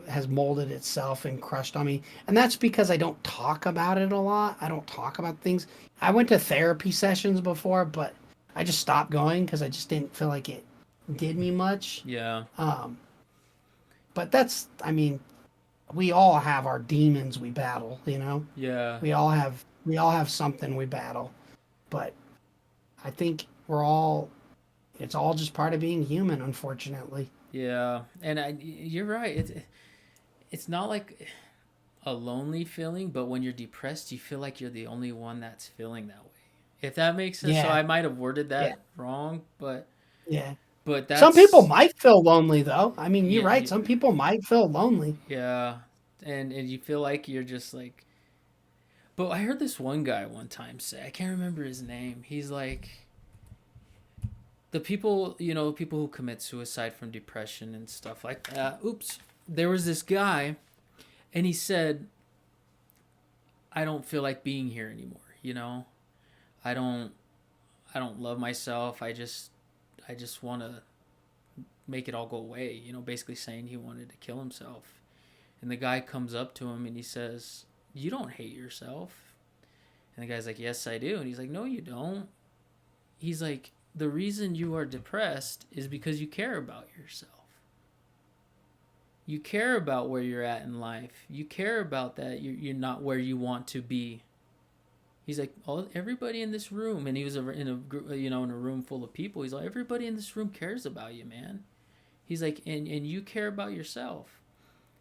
has molded itself and crushed on me. And that's because I don't talk about it a lot. I don't talk about things. I went to therapy sessions before, but I just stopped going because I just didn't feel like it did me much. Yeah. Um, but that's, I mean, we all have our demons we battle, Yeah. We all have something we battle. But I think it's all just part of being human, unfortunately. Yeah. And you're right. It's not like a lonely feeling, but when you're depressed, you feel like you're the only one that's feeling that way. If that makes sense. So Yeah, I might have worded yeah, that wrong, yeah. but Some people that's might feel lonely, though. I mean, you're yeah, right. Some people might feel lonely. yeah. And you feel like you're just like, but I heard this one guy one time say, I can't remember his name. He's like, the people, people who commit suicide from depression and stuff like that. Oops. There was this guy, and he said, I don't feel like being here anymore. I don't I don't love myself. I just want to make it all go away, basically saying he wanted to kill himself. And the guy comes up to him and he says, "You don't hate yourself." And the guy's like, "Yes, I do." And he's like, "No, you don't." He's like, "The reason you are depressed is because you care about yourself. You care about where you're at in life. You care about that you're not where you want to be." He's like, everybody in this room, and he was in a room full of people. He's like, everybody in this room cares about you, man. He's like, and you care about yourself.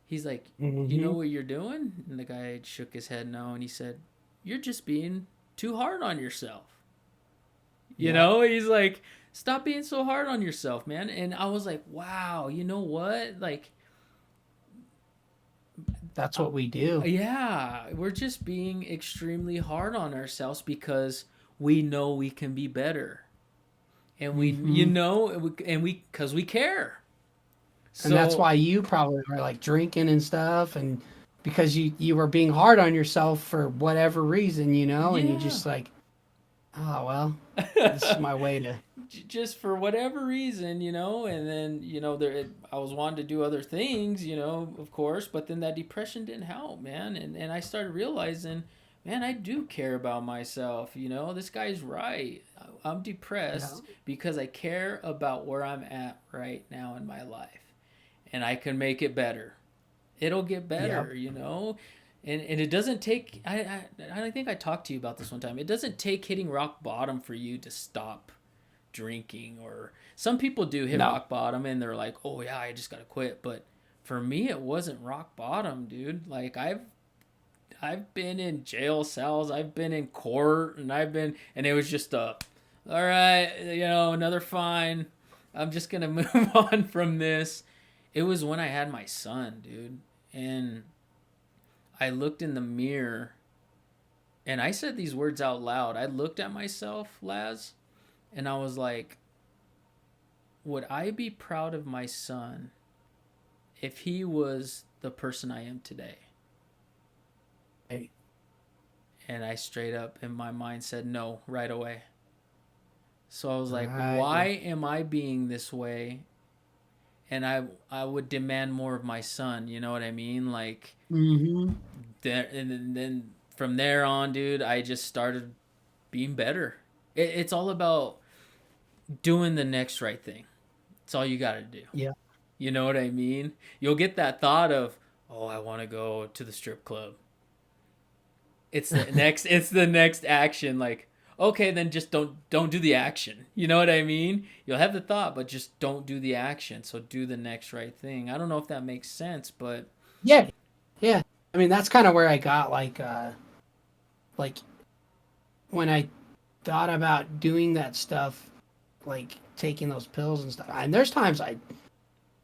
He's like, you know Hmm. what you're doing? And the guy shook his head no, and he said, you're just being too hard on yourself. Yep, He's like, stop being so hard on yourself, man. And I was like, wow, you know what? Like, that's uh, what we do. yeah, we're just being extremely hard on ourselves because we know we can be better. And we, Hmm. because we care. And that's So, why you probably were like drinking and stuff, and because you were being hard on yourself for whatever reason, and you yeah. just like, oh well, this is my way to. Just for whatever reason, and then I was wanting to do other things, of course, but then that depression didn't help, man, and I started realizing, man, I do care about myself. This guy's right. I'm Yeah, depressed because I care about where I'm at right now in my life, and I can make it better. It'll get yep, better. And it doesn't take. I think I talked to you about this one time. It doesn't take hitting rock bottom for you to stop drinking. Or some people do hit no, rock bottom and they're like, oh yeah, I just gotta quit. But for me, it wasn't rock bottom, dude. Like I've been in jail cells, I've been in court, and it was just all right, another fine. I'm just gonna move on from this. It was when I had my son, dude, and I looked in the mirror and I said these words out loud. I looked at myself, Laz, and I was like, would I be proud of my son if he was the person I am today? hey, And I straight up in my mind said no right away. So I was like, right, why yeah, am I being this way? And I would demand more of my son, you know what I mean? Like hmm there, and then from there on, dude, I just started being better. It's all about doing the next right thing. It's all you got to do. yeah, You know what I mean? You'll get that thought of, "Oh, I want to go to the strip club." It's the next action, like, "Okay, then just don't do the action." You know what I mean? You'll have the thought, but just don't do the action. So do the next right thing. I don't know if that makes sense, but yeah, yeah. I mean, that's kind of where I got like when I thought about doing that stuff, like taking those pills and stuff. And there's times I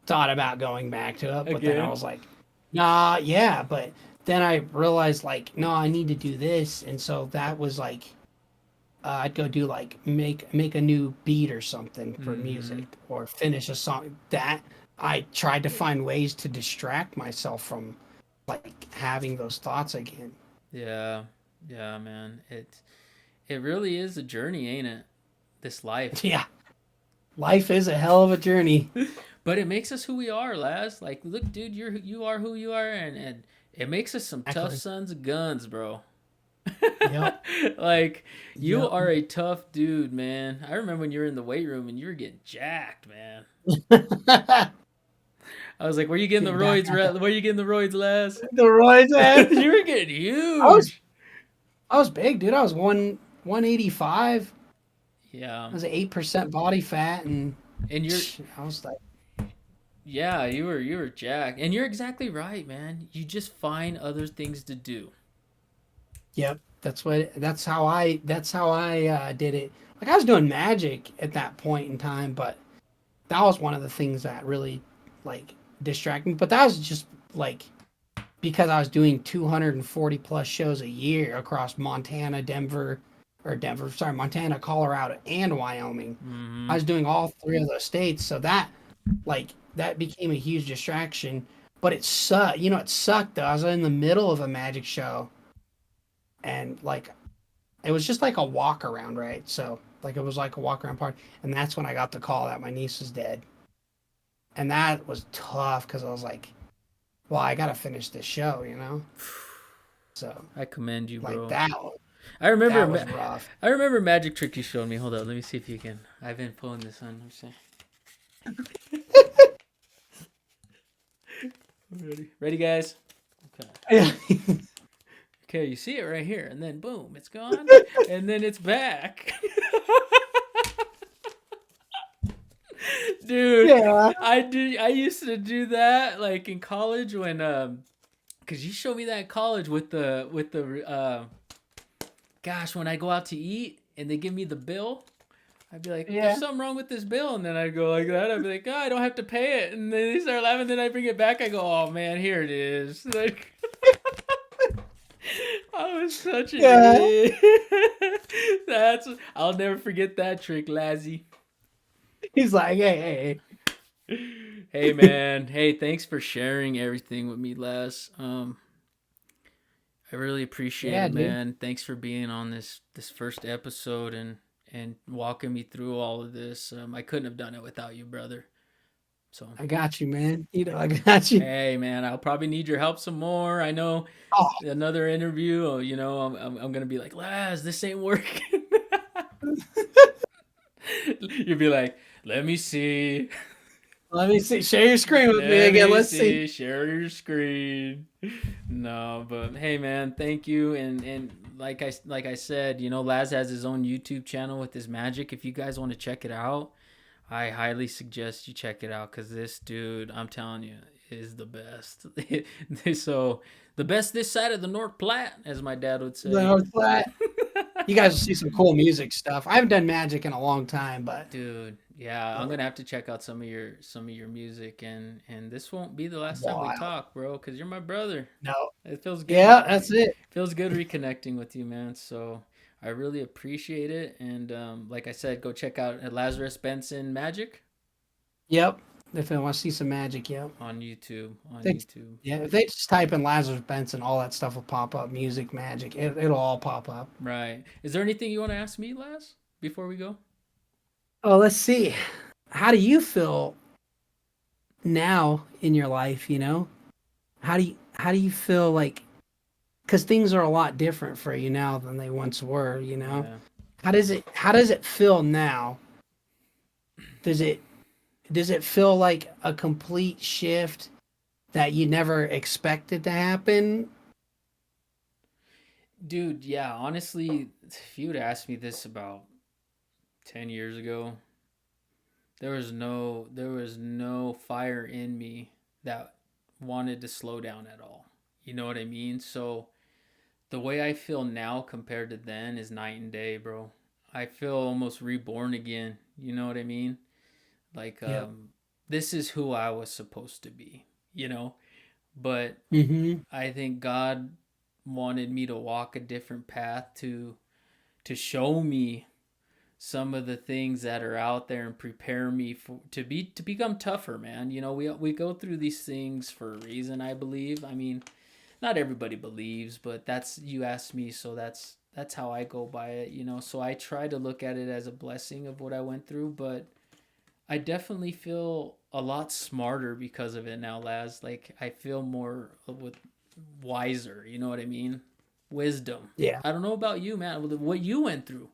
thought about going back to it, but then I again, was like, nah, yeah. But then I realized, like, no, I need to do this. And so that was like, I'd go do like make a new beat or something for mm-hmm. music or finish a song. That I tried to find ways to distract myself from like having those thoughts again. Yeah. Yeah, man. It really is a journey, ain't it? This life. Yeah, life is a hell of a journey. But it makes us who we are, Laz. Like, look, dude, you are who you are, and it makes us some tough Exactly. sons of guns, bro. Yep. Like, you Yep. are a tough dude, man. I remember when you were in the weight room and you were getting jacked, man. I was like, "Where you getting the Getting back roids? at Where you getting the roids, Laz?" the Roy's head. You were getting I was huge. I was big, dude. I was 185. Yeah, I was 8% body fat, and and you're I was like, yeah, you were jacked, and you're exactly right, man. You just find other things to do. yep. That's how I did it. Like I was doing magic at that point in time, but that was one of the things that really like distracted me. But that was just like because I was doing 240 plus shows a year across Montana, Montana, Colorado, and Wyoming. I Hmm. was doing all three of those states, so that became a huge distraction. But it sucked. You know, it sucked though. I was in the middle of a magic show, and like it was just like a walk around, right? So like it was like a walk around party, and that's when I got the call that my niece was dead, and that was tough because I was like, well, I gotta finish this show, you know. So I commend you, like bro. that I remember, that was rough. I remember magic trick you showed me. Hold up, let me see if you can. I've been pulling this on. Let me see. Ready, guys? Okay. Yeah. Okay, you see it right here, and then boom, it's gone, and then it's back. Dude, Yeah. I used to do that like in college when cuz you showed me that in college with the gosh, when I go out to eat and they give me the bill, I'd be like, "There's Yeah. something wrong with this bill," and then I'd go like that. I'd be like, "Oh, I don't have to pay it," and then they start laughing. Then I bring it back. I go, "Oh man, here it is." Like, I was such an Yeah. idiot. That's I'll never forget that trick, Lazzy. He's like, hey, Hey man, hey, thanks for sharing everything with me, Les. I really appreciate yeah, it, dude. man. Thanks for being on this first episode and walking me through all of this. I couldn't have done it without you, brother. So, I got you, man. You know, I got you. hey, man, I'll probably need your help some more. I know Oh, another interview. I'm gonna be like, Laz, this ain't working. You'll be like, let me see. let me see. Share your screen with me Let again. me Let's see. see. Share your screen. No, but hey, man, thank you. And like I said, Laz has his own YouTube channel with his magic. If you guys want to check it out, I highly suggest you check it out because this dude, I'm telling you, is the best. So the best this side of the North Platte, as my dad would The say. North Flat. You guys will see some cool music stuff. I haven't done magic in a long time, but Dude, yeah, I'm yeah, gonna have to check out some of your music, and this won't be the last time we wild. talk, bro, because you're my brother. No. It feels good. Yeah, that's it. Feels good reconnecting with you, man. So I really appreciate it, and like I said, go check out Lazarus Benson Magic Yep. If they want to see some magic, yep. on YouTube. On They, YouTube, yeah, if they just type in Lazarus Benson, all that stuff will pop up. Music, magic, it'll all pop up. right? Is there anything you want to ask me, Laz, before we go? Oh, let's see. How do you feel now in your life? You know, how do you feel like? Because things are a lot different for you now than they once were. You know, Yeah, how does it feel now? Does it does it feel like a complete shift that you never expected to happen? dude. Yeah, honestly, if you would ask me this about 10 years ago, there was no fire in me that wanted to slow down at all. You know what I mean? So the way I feel now compared to then is night and day, bro. I feel almost reborn again. You know what I mean? Like Yep. this is who I was supposed to be, you know? But Mm-hmm. I think God wanted me to walk a different path to show me some of the things that are out there and prepare me to become tougher, man. We go through these things for a reason, I believe. I mean, not everybody believes, but that's, you asked me, so that's how I go by it, you know. So I try to look at it as a blessing of what I went through, but I definitely feel a lot smarter because of it now, Laz. Like I feel more with wiser, you know what I mean? Wisdom. Yeah. I don't know about you, man. What you went through,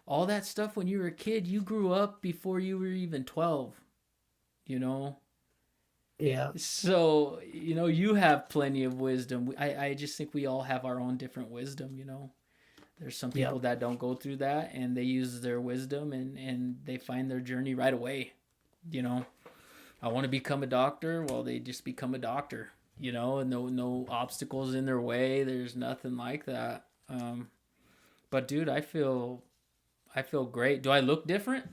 all that stuff when you were a kid, you grew up before you were even 12, you know? Yeah. So, you know, you have plenty of wisdom. I just think we all have our own different wisdom, you know? There's some Yep. people that don't go through that and they use their wisdom and they find their journey right away, you know? I want to become a doctor. Well, they just become a doctor, you know, and no obstacles in their way. There's nothing like that. But dude, I feel great. Do I look different?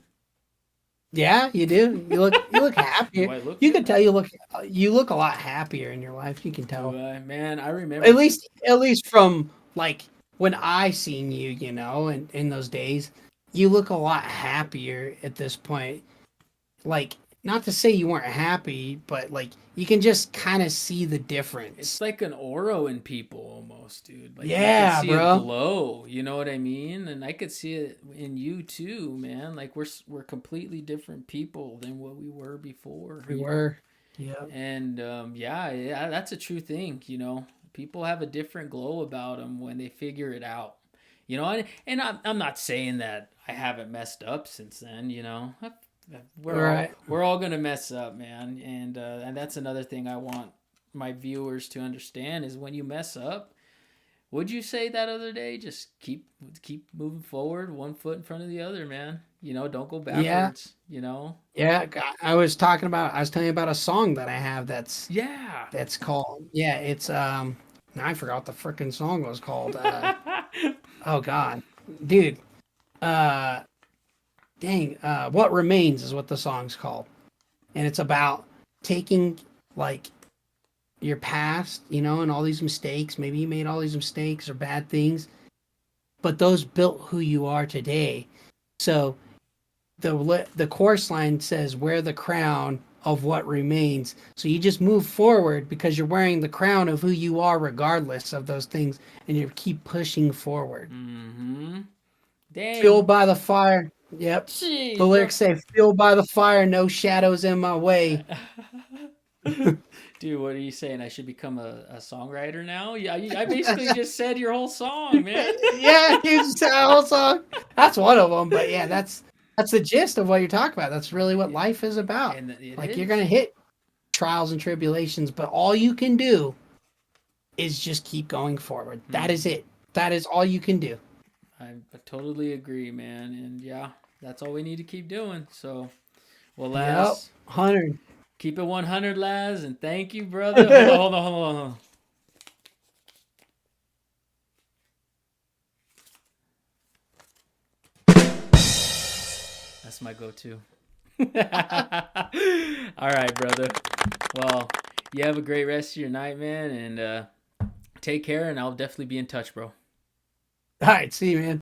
Yeah, you do. You look Do happier. I look You can tell different? you look a lot happier in your life. You can Do tell. I? Man, I At remember. least at least from like when I seen you, and in those days, you look a lot happier at this point. Like, not to say you weren't happy, but like you can just kind of see the It's difference. like an aura in people almost, dude. Like you could Yeah, see a bro. glow. You know what I mean? And I could see it in you too, man. Like we're completely different people than what we were before. We You know. were. Yeah. And yeah, yeah, that's a true thing. You know, people have a different glow about them when they figure it out. You know, and I'm not saying that I haven't messed up since then. You know, we're all Right. we're all gonna mess up, man. And that's another thing I want my viewers to understand is when you mess up. Would you say that other day? Just keep moving forward, one foot in front of the other, man. You know, don't go Yeah. backwards. You know. Yeah. I was telling you about a song that I have Yeah. that's called, yeah, it's I forgot what the freaking song was called. Oh god. Dude, uh dang, What Remains is what the song's called. And it's about taking like your past, and all these mistakes. Maybe you made all these mistakes or bad things, but those built who you are today. So the chorus line says, "Wear the crown of what remains." So you just move forward because you're wearing the crown of who you are, regardless of those things, and you keep pushing forward. Mm-hmm. Dang. Fueled by the fire. Yep. The Jeez, bro. lyrics say, "Fueled by the fire, no shadows in my way." Dude, what are you saying? I should become a songwriter now? Yeah, I basically just said your whole song, man. Yeah, you just said the whole song. That's one of them, but yeah, that's the gist of what you're talking about. That's really what Yeah, life is about. and it Like, you're gonna is. hit trials and tribulations, but all you can do is just keep going forward. That is Mm-hmm. it. That is all you can do. I totally agree, man. And yeah, that's all we need to keep doing. So, well, Yep. Laz, 100. keep it 100, Laz, and thank you, brother. Hold on. That's my go-to. All right, brother. Well, you have a great rest of your night, man, and take care. And I'll definitely be in touch, bro. All right, see you, man.